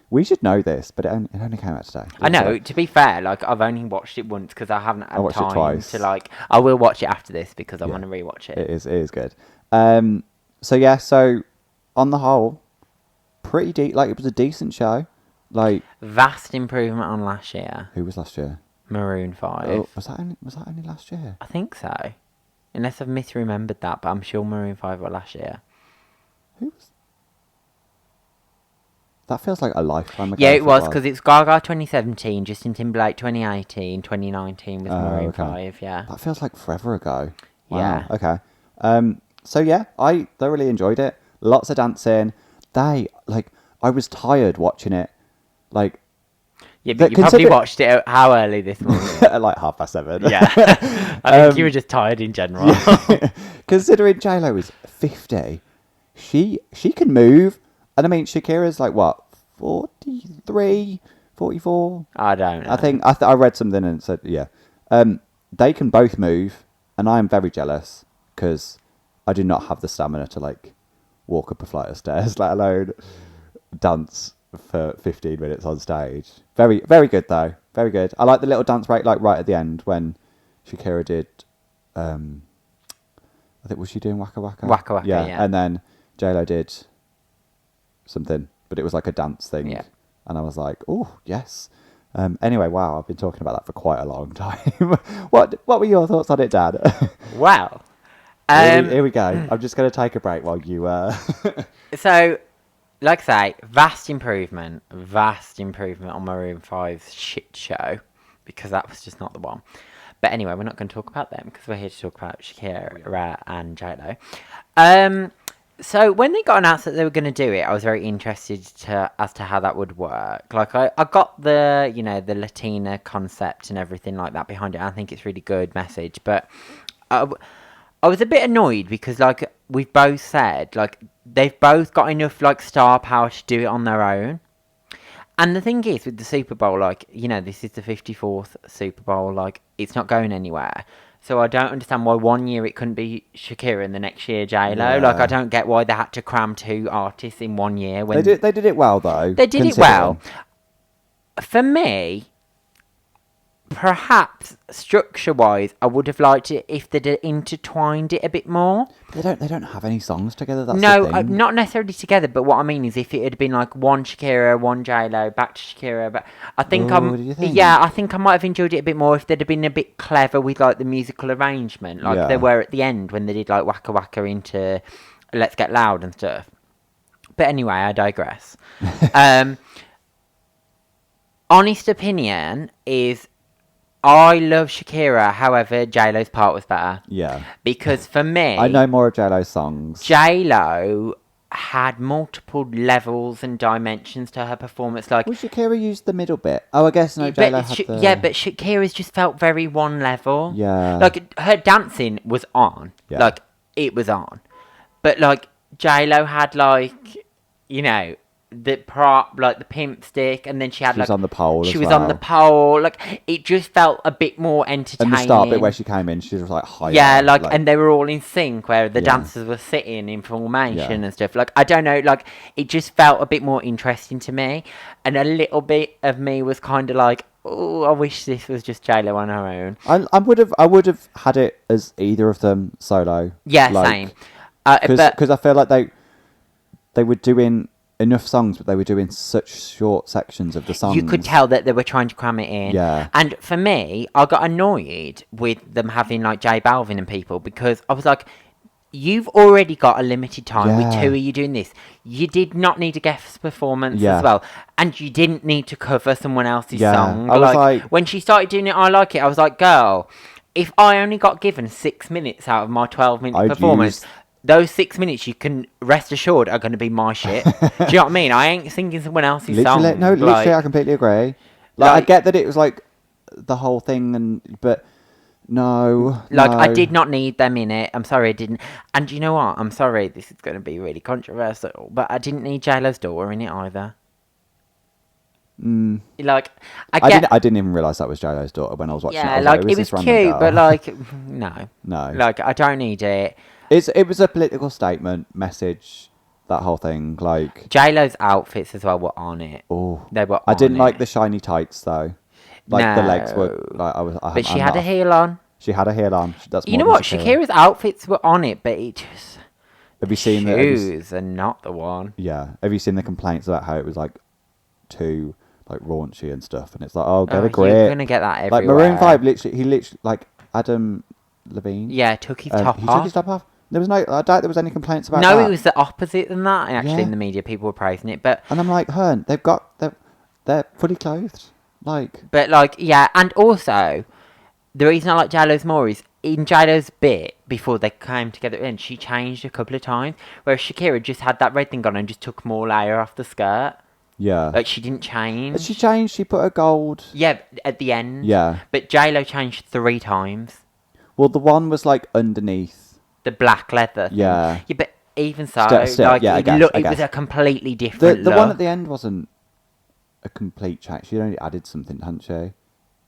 We should know this, but it only came out today. I know. So- To be fair, like I've only watched it once because I haven't had watched it time twice. to like. I will watch it after this because I Yeah. want to rewatch it. It is good. So on the whole, pretty deep. Like it was a decent show. Like Vast improvement on last year. who was last year? Maroon 5. Oh, was that only last year? I think so. Unless I've misremembered that, but I'm sure Maroon 5 were last year. Who was? That feels like a lifetime ago. Yeah, if it was because it's Gaga 2017, Justin Timberlake 2018, 2019 with Maroon okay. 5. Yeah. That feels like forever ago. Yeah. Wow. Okay. So yeah, I thoroughly enjoyed it. Lots of dancing. I was tired watching it. Like Yeah, but you consider- probably watched it how early this morning? at like 7:30. Yeah. I think you were just tired in general. Considering JLo is 50, she can move. And I mean, Shakira's like what, 43, 44? I don't know. I think I read something and it said yeah. They can both move, and I am very jealous because I do not have the stamina to like walk up a flight of stairs, let alone dance for 15 minutes on stage. Very, very good though. Very good. I like the little dance break, like right at the end when Shakira did. I think was she doing Waka Waka? Waka Waka, yeah. And then JLo did something, but it was like a dance thing. Yeah. And I was like, oh yes. Anyway, wow, I've been talking about that for quite a long time. What were your thoughts on it, Dad? Well, Here we go. I'm just going to take a break while you. so like I say, vast improvement on Maroon 5's shit show, because that was just not the one. But anyway, we're not going to talk about them because we're here to talk about Shakira and J-Lo. So when they got announced that they were going to do it, I was very interested as to how that would work. Like I got the the Latina concept and everything like that behind it. I think it's really good message, but I was a bit annoyed because like we've both said, like they've both got enough like star power to do it on their own. And the thing is, with the Super Bowl, like, this is the 54th Super Bowl, like, it's not going anywhere. So I don't understand why one year it couldn't be Shakira and the next year J-Lo. Yeah. Like, I don't get why they had to cram two artists in one year. When They did it well, though. They did it well. For me, perhaps structure-wise, I would have liked it if they'd intertwined it a bit more. They don't have any songs together. That's No, the thing. not necessarily together, but what I mean is if it had been like one Shakira, one J-Lo, back to Shakira, but I think do you think? yeah, I think I might have enjoyed it a bit more if they'd have been a bit clever with like the musical arrangement, like they were at the end when they did like Waka Waka into Let's Get Loud and stuff. But anyway, I digress. Honest opinion is I love Shakira, however, J-Lo's part was better. Yeah. Because for me, I know more of J-Lo's songs. J-Lo had multiple levels and dimensions to her performance. Like, Well, Shakira used the middle bit. Oh, I guess no, J-Lo had the... Yeah, but Shakira's just felt very one level. Yeah. Like, her dancing was on. Yeah. Like, it was on. But, like, J-Lo had, like, the prop, like the pimp stick, and then she was on the pole. She was on the pole. Like, it just felt a bit more entertaining. And the start bit where she came in, she was like high. Yeah, like, and they were all in sync, where the Yeah. dancers were sitting in formation and stuff. Like, I don't know, like it just felt a bit more interesting to me, and a little bit of me was kind of like, oh, I wish this was just J-Lo on her own. I would have had it as either of them solo. Yeah, like, same. Because I feel like they were doing enough songs, but they were doing such short sections of the songs. You could tell that they were trying to cram it in. Yeah. And for me, I got annoyed with them having like J Balvin and people, because I was like, you've already got a limited time. With two of you doing this, you did not need a guest performance as well, and you didn't need to cover someone else's song. I was like, when she started doing it, I Like It, I was like, girl, if I only got given 6 minutes out of my 12-minute performance, those 6 minutes, you can rest assured, are going to be my shit. Do you know what I mean? I ain't singing someone else's song. No, literally, I completely agree. Like, I get that it was like the whole thing, but no. I did not need them in it. I'm sorry, I didn't. And you know what? I'm sorry, this is going to be really controversial, but I didn't need J-Lo's daughter in it either. Like, I didn't even realise that was J-Lo's daughter when I was watching it. Yeah, I was like, "Who is it this was random cute, girl?" but like, no. No. Like, I don't need it. It was a political statement, message, that whole thing. Like, J-Lo's outfits as well were on it. oh, They were on I didn't it. like the shiny tights though. Like, the legs were No. like But she had a heel on. She had a heel on. That's You know more what? than Shakira. Shakira's outfits were on it, but it just... Have you seen the shoes are not the one. Yeah. Have you seen the complaints about how it was like too like raunchy and stuff? And it's like, oh, get a grip. You're gonna get that everywhere. Like Maroon 5, literally like Adam Levine. Yeah, took his top he off. took his top off. There was I doubt there was any complaints about No, that. it was the opposite than that. Actually, Yeah. in the media, people were praising it, but And I'm like, they're fully clothed. Like, yeah, and also the reason I like J-Lo's more is in J-Lo's bit before they came together, and she changed a couple of times, whereas Shakira just had that red thing on and just took more layer off the skirt. yeah. Like, she didn't change. She changed. She put a gold. Yeah, at the end. Yeah. But J-Lo changed 3 times. Well, the one was like underneath. The black leather thing. Yeah. Yeah, but even so, Still, like, yeah, I guess, it was a completely different The look. one at the end wasn't a complete change. She only added something, hadn't she?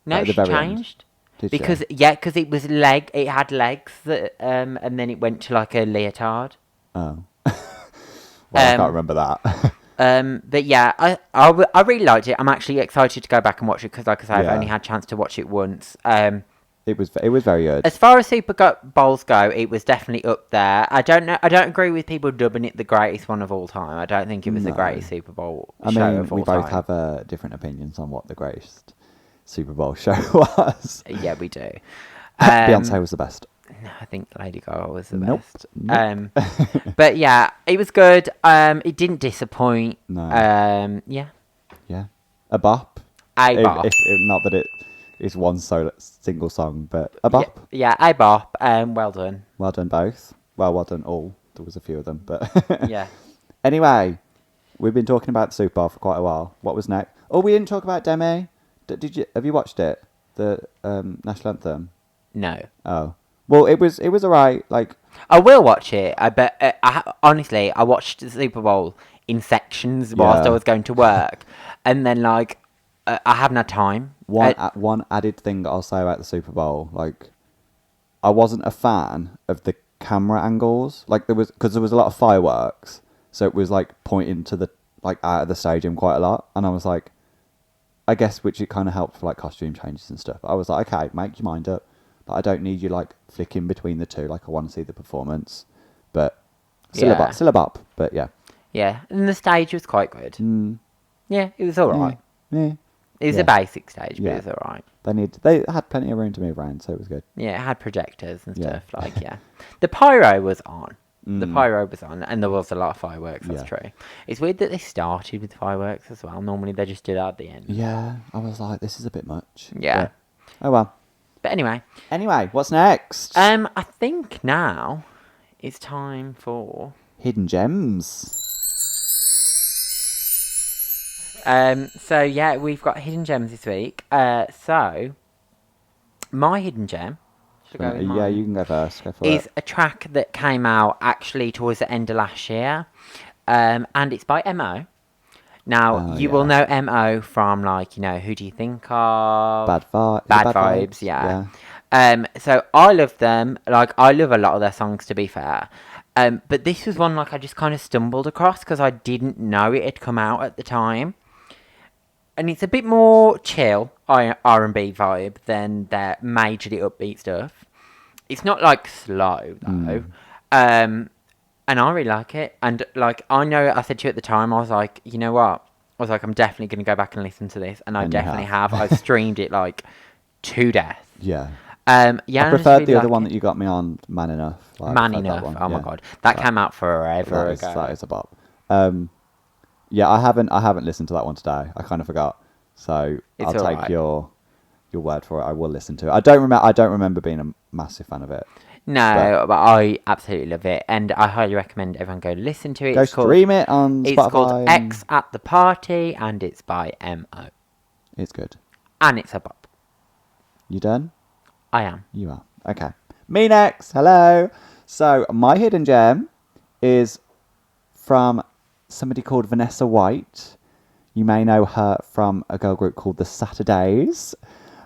No, At the she very end. changed. Did Because she? because it was it had legs that, and then it went to like a leotard. Oh. Well, I can't remember that. But yeah, I really liked it. I'm actually excited to go back and watch it because, like I say, I've Yeah. only had a chance to watch it once. It was very good. As far as Bowls go, it was definitely up there. I don't know. I don't agree with people dubbing it the greatest one of all time. I don't think it was the No. greatest Super Bowl I show mean, of we all both time. have different opinions on what the greatest Super Bowl show was. Yeah, we do. Beyonce was the best. No, I think Lady Gaga was the Nope. best. Nope. But yeah, it was good. It didn't disappoint. No. Yeah, Yeah. A bop. a bop. If not that it is one single song, but a Yeah, bop. yeah, a bop. Well done. Well done both. Well done all. There was a few of them, but Yeah. anyway, we've been talking about the Super Bowl for quite a while. What was next? Oh, we didn't talk about Demi. Did you? Have you watched it? The national anthem. No. Oh, well, it was alright. Like, I will watch it. I bet. Honestly, I watched the Super Bowl in sections whilst I Yeah. was going to work, and then I haven't had time. one added thing that I'll say about the Super Bowl, like, I wasn't a fan of the camera angles. Like, there was a lot of fireworks, so it was like pointing to the out of the stadium quite a lot, and I was like, I guess which it kind of helped for like costume changes and stuff. I was like, okay, make your mind up, but I don't need you like flicking between the two. Like, I want to see the performance, but Yeah. still a bop. But yeah, Yeah, and the stage was quite good. Yeah, it was all right. yeah. It was Yeah. a basic stage, but Yeah. it was all right. They had plenty of room to move around, so it was good. Yeah, it had projectors and Yeah. stuff. Yeah, the pyro was on. The pyro was on, and there was a lot of fireworks. That's Yeah. true. It's weird that they started with fireworks as well. Normally they just do that at the end. Yeah, I was like, this is a bit much. Yeah. But, oh well. But anyway, Anyway, what's next? I think now it's time for Hidden gems. So yeah, we've got hidden gems this week. So my hidden gem, should I go with Yeah, mine? you can go first. Go for Is it. a track that came out actually towards the end of last year, and it's by Mo. Now Oh, you will yeah. know Mo from Who Do You Think Of? Bad Vibes. Bad Vibes, yeah. So I love them. I love a lot of their songs, to be fair. But this was one I just kind of stumbled across because I didn't know it had come out at the time. And it's a bit more chill R&B vibe than their majorly upbeat stuff. It's not slow though. And I really like it. And I know I said to you at the time, I was like, you know what? I was like, I'm definitely going to go back and listen to this. And I And you definitely have. have. I've streamed it to death. Yeah. Yeah, I and just preferred really the other like one it. that you got me on, Man Enough. I Man preferred that Enough. one, Oh my yeah. god, that came out forever ago. That is a bop. Yeah, I haven't listened to that one today. I kind of forgot. So It's I'll take alright. your word for it. I will listen to it. I don't remember being a massive fan of it. No, but I absolutely love it, and I highly recommend everyone go listen to it. Go stream it on It's Spotify. called X at the Party, and it's by Mo, It's good. and it's a bop. You done? I am. You are. Okay. Me next. Hello. So my hidden gem is from somebody called Vanessa White. You may know her from a girl group called The Saturdays.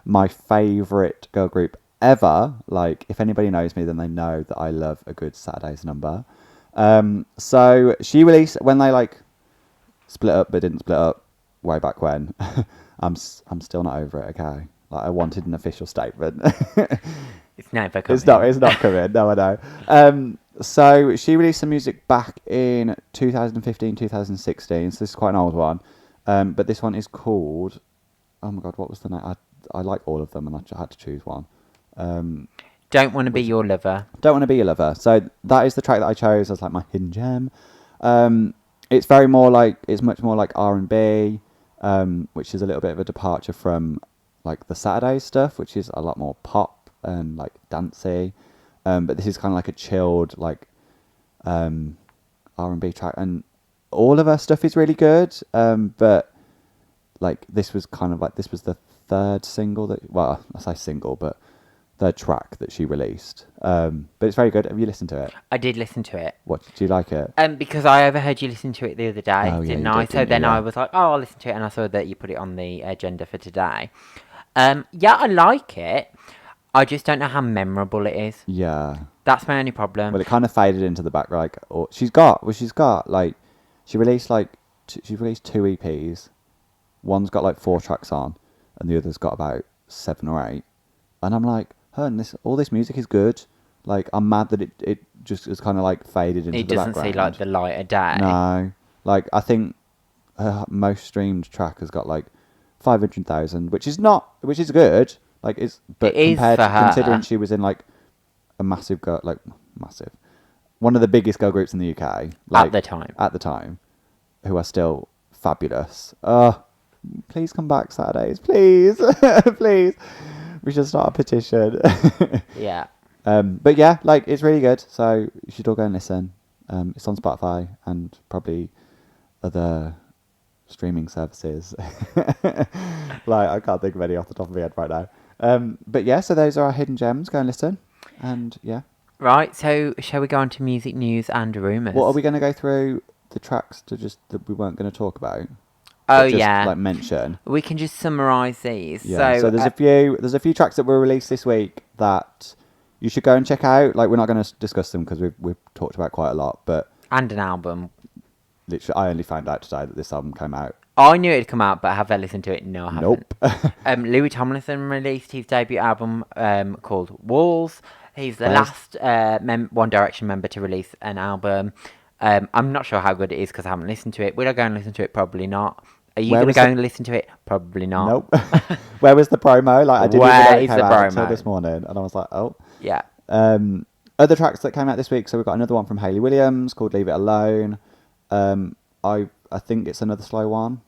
My favourite girl group ever. If anybody knows me, then they know that I love a good Saturdays number. So she released, when they split up but didn't split up way back when. I'm still not over it, okay? I wanted an official statement. It's never coming. It's not coming. No, I know. So she released some music back in 2015, 2016. So this is quite an old one. But this one is called. Oh my god, what was the name? I like all of them, and I had to choose one. Don't want to be your lover. Don't want to be your lover. So that is the track that I chose as my hidden gem. It's very more it's much more like R&B, which is a little bit of a departure from the Saturday stuff, which is a lot more pop and dancey. But this is kind of a chilled R&B track, and all of her stuff is really good. But this was this was the third single that, well, I say single, but third track that she released. But it's very good. Have you listened to it? I did listen to it. What, do you like it? Because I overheard you listen to it the other day, Oh, yeah, didn't you I? did, So didn't then you? Yeah. I was like, oh, I'll listen to it, and I saw that you put it on the agenda for today. Yeah, I like it. I just don't know how memorable it is. Yeah. That's my only problem. Well, it kind of faded into the back. She released she released 2 EPs. One's got 4 tracks on, and the other's got about 7 or 8. And I'm like, all this music is good. Like, I'm mad that it just has kind of like faded into It the doesn't background. see like the light of day. No, like I think her most streamed track has got like 500,000, which is good. Like but It is compared for to her. considering she was in like a massive one of the biggest girl groups in the UK like, at the time, who are still fabulous. Please come back Saturdays, please, please. We should start a petition. Yeah. But yeah, like it's really good. So you should all go and listen. It's on Spotify and probably other streaming services. Like I can't think of any off the top of my head right now. But yeah, so those are our hidden gems. Go and listen. And yeah. Right, so shall we go on to music news and rumours? What are we going to go through the tracks that we weren't going to talk about? Oh, Just, yeah. like mention. We can just summarise these. Yeah. So, So there's a few tracks that were released this week that you should go and check out. Like we're not going to discuss them because we've talked about quite a lot, but and an album. literally I only found out today that this album came out. I knew it'd come out, but have I listened to it? No, I haven't. Nope. Louis Tomlinson released his debut album called Walls. He's the last One Direction member to release an album. I'm not sure how good it is because I haven't listened to it. Will I go and listen to it? Probably not. Are you going to go and listen to it? Probably not. Nope. Where was the promo? Like I didn't Where even know it is came the out until promo? this morning, and I was like, oh. Yeah. Other tracks that came out this week. So we've got another one from Hayley Williams called "Leave It Alone." I think it's another slow one.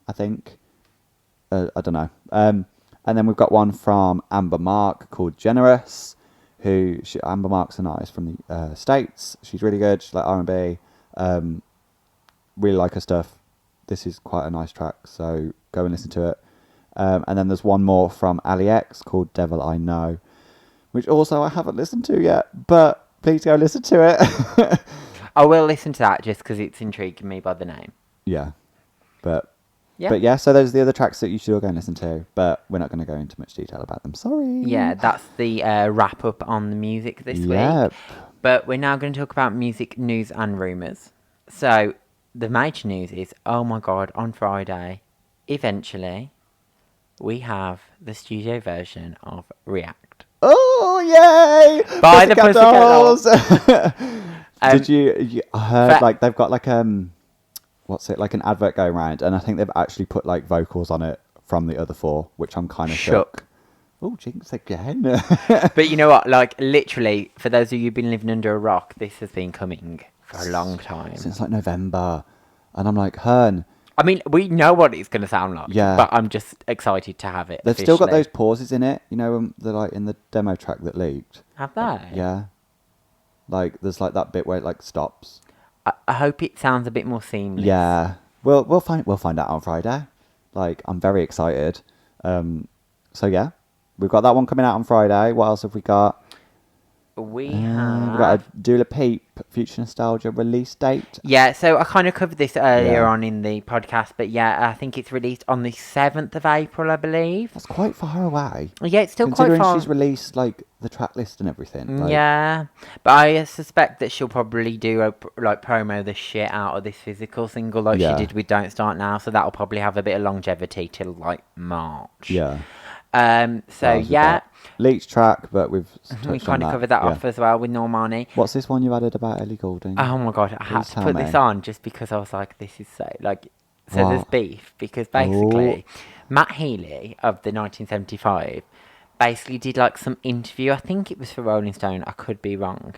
I think. I don't know. And then we've got one from Amber Mark called "Generous." Amber Mark's an artist from the States. She's really good. She's like R&B. Really like her stuff. This is quite a nice track, so go and listen to it. And then there's one more from Ali X called "Devil I Know," which also I haven't listened to yet, but please go listen to it. I will listen to that just because it's intriguing me by the name. Yeah. But yeah, so those are the other tracks that you should all go and listen to, but we're not going to go into much detail about them. Sorry. Yeah, that's the wrap up on the music this Yep. week. But we're now going to talk about music news and rumours. So the major news is, oh my god, on Friday, eventually, we have the studio version of React. Oh, yay! By the Pussycat Dolls. Did you I heard like they've got like what's it, like an advert going around, and I think they've actually put like vocals on it from the other four, which I'm kind of shook. Oh, jinx again. But you know what, like literally, for those of you who've been living under a rock, this has been coming for a long time. Since like November. And I'm like, Hearn. I mean, we know what it's going to sound like, yeah, but I'm just excited to have it. They've still got those pauses in it, you know, they're like in the demo track that leaked. Have they? Yeah. Like, there's like that bit where it like stops. I hope it sounds a bit more seamless. Yeah. We'll find out on Friday. Like, I'm very excited. So yeah, we've got that one coming out on Friday. What else have we got? We've got a Dula Peep Future Nostalgia release date. Yeah, so I kind of covered this earlier on in the podcast, but yeah, I think it's released on the 7th of April, I believe. That's quite far away. Yeah, it's still quite considering far. she's released like the track list and everything. Like... Yeah, but I suspect that she'll probably do like promo the shit out of this physical single like she did with Don't Start Now, so that'll probably have a bit of longevity till like March. Yeah. So yeah, leaked track, but we kind of covered that off as well with Normani. What's this one you added about Ellie Goulding? Oh my god, I had to put this on just because I was like, this is so like. So there's beef because basically Matt Healy of the 1975 basically did like some interview. I think it was for Rolling Stone. I could be wrong.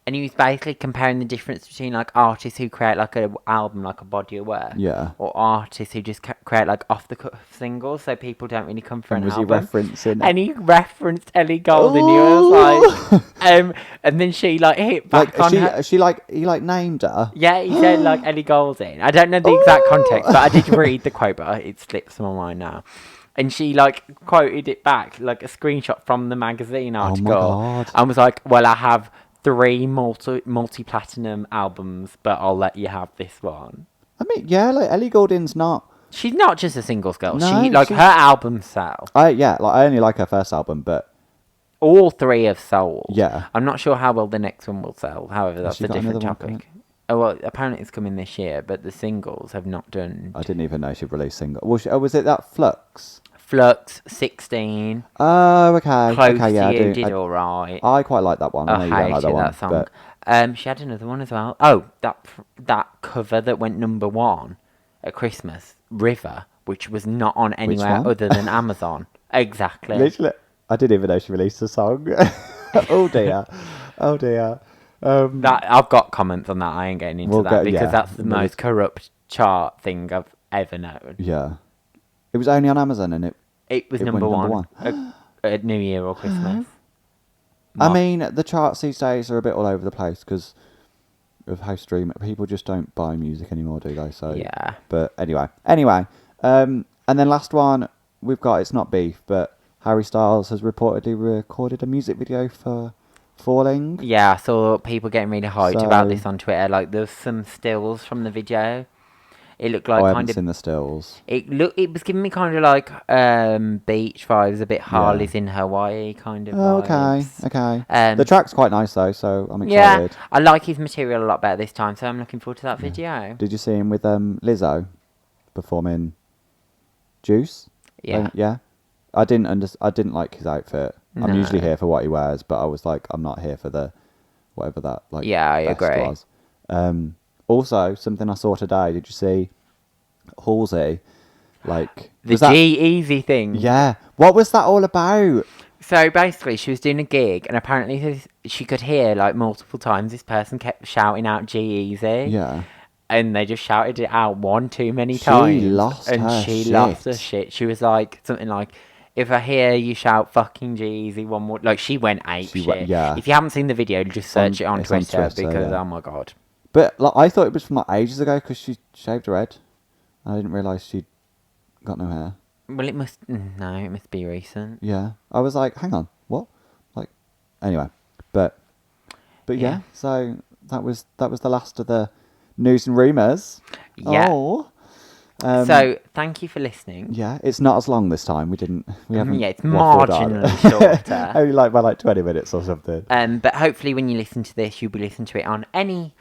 And he was basically comparing the difference between like artists who create like an album, like a body of work, or artists who just create like off the cuff singles, so people don't really come for an album. Was he referencing? And he referenced Ellie Goulding. He was like, and then she like hit back on her. He named her. Yeah, he said like Ellie Goulding. I don't know the exact context, but I did read the quote, but it slips my mind now. And she like quoted it back, like a screenshot from the magazine article, and was like, "Well, I have 3 multi-platinum albums, but I'll let you have this one." I mean, yeah, like Ellie Goulding's not. She's not just a singles girl. No, her albums sell. I only like her first album, but all 3 have sold. Yeah, I'm not sure how well the next one will sell. However, that's a different topic. Oh well, apparently it's coming this year, but the singles have not done. I didn't even know she'd released single. Was it that Flux? Flux, 16. Oh, okay. Close Okay, yeah, to I You do. did alright. I quite like that one. I I know you don't like hated that one, that song. but She had another one as well. Oh, that cover that went number one at Christmas, River, which was not on anywhere one? other than Amazon. Exactly. literally, I didn't even know she released a song. Oh dear, oh dear. That I've got comments on that. I ain't getting into We'll that go. because Yeah, that's the most corrupt chart thing I've ever known. yeah. It was only on Amazon, and It was it number went number one one. at New Year or Christmas. I Mark- mean, the charts these days are a bit all over the place because of how people just don't buy music anymore, do they? So Yeah. But anyway, and then last one we've got. It's not beef, but Harry Styles has reportedly recorded a music video for Falling. Yeah, I saw people getting really hyped So- about this on Twitter. Like, there's some stills from the video. It looked like I kind haven't of. seen the stills. It was giving me kind of like beach vibes, a bit Harley's in Hawaii kind of Oh, okay, vibes. okay. The track's quite nice though, so I'm Yeah, excited. I like his material a lot better this time, so I'm looking forward to that video. Did you see him with Lizzo performing Juice? Yeah. Yeah. I didn't like his outfit. I'm No. usually here for what he wears, but I was like, I'm not here for the whatever that like. Yeah, I vest agree. Was. Also, something I saw today. Did you see Halsey? Like The was that- G-Eazy thing. Yeah. What was that all about? So basically, she was doing a gig, and apparently she could hear like multiple times this person kept shouting out G-Eazy. Yeah. And they just shouted it out one too many She times. lost and her she shit. lost her shit. She was like, something like, if I hear you shout fucking G-Eazy one more... Like, she went ape She shit. went- yeah. If you haven't seen the video, just search it on it's on Twitter, Twitter, because, yeah. oh my god. But like, I thought it was from like ages ago because she shaved her head. I didn't realise she'd got no hair. Well, it must... No, it must be recent. Yeah, I was like, hang on, what? Like, anyway, but yeah. Yeah. So that was the last of the news and rumours. Yeah. Oh. So, thank you for listening. Yeah, it's not as long this time. We haven't. Yeah, it's waffled on. marginally shorter. Only like by like 20 minutes or something. But hopefully when you listen to this, you'll be listening to it on any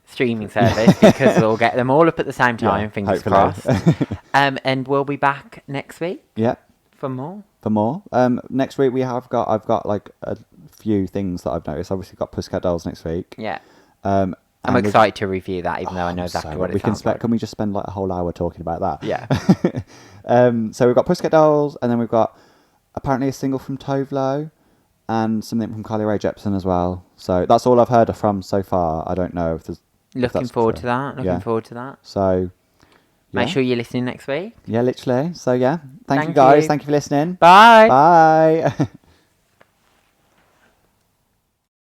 streaming service because we'll get them all up at the same time, Yeah, fingers hopefully. crossed. And we'll be back next week Yeah. for more. For more. Next week I've got like a few things that I've noticed. Obviously got Pussycat Dolls next week. Yeah. I'm I'm excited to review that, even though I know I'm exactly so- what it we can sounds like. Can we just spend like a whole hour talking about that? Yeah. So we've got Pussycat Dolls, and then we've got apparently a single from Tove Lo, and something from Carly Rae Jepsen as well. So that's all I've heard from so far. I don't know if there's. if Looking that's forward true. to that. Looking forward to that. So. Yeah. Make sure you're listening next week. Yeah, literally. So yeah, thank you Thank guys. you. Thank you for listening. Bye. Bye.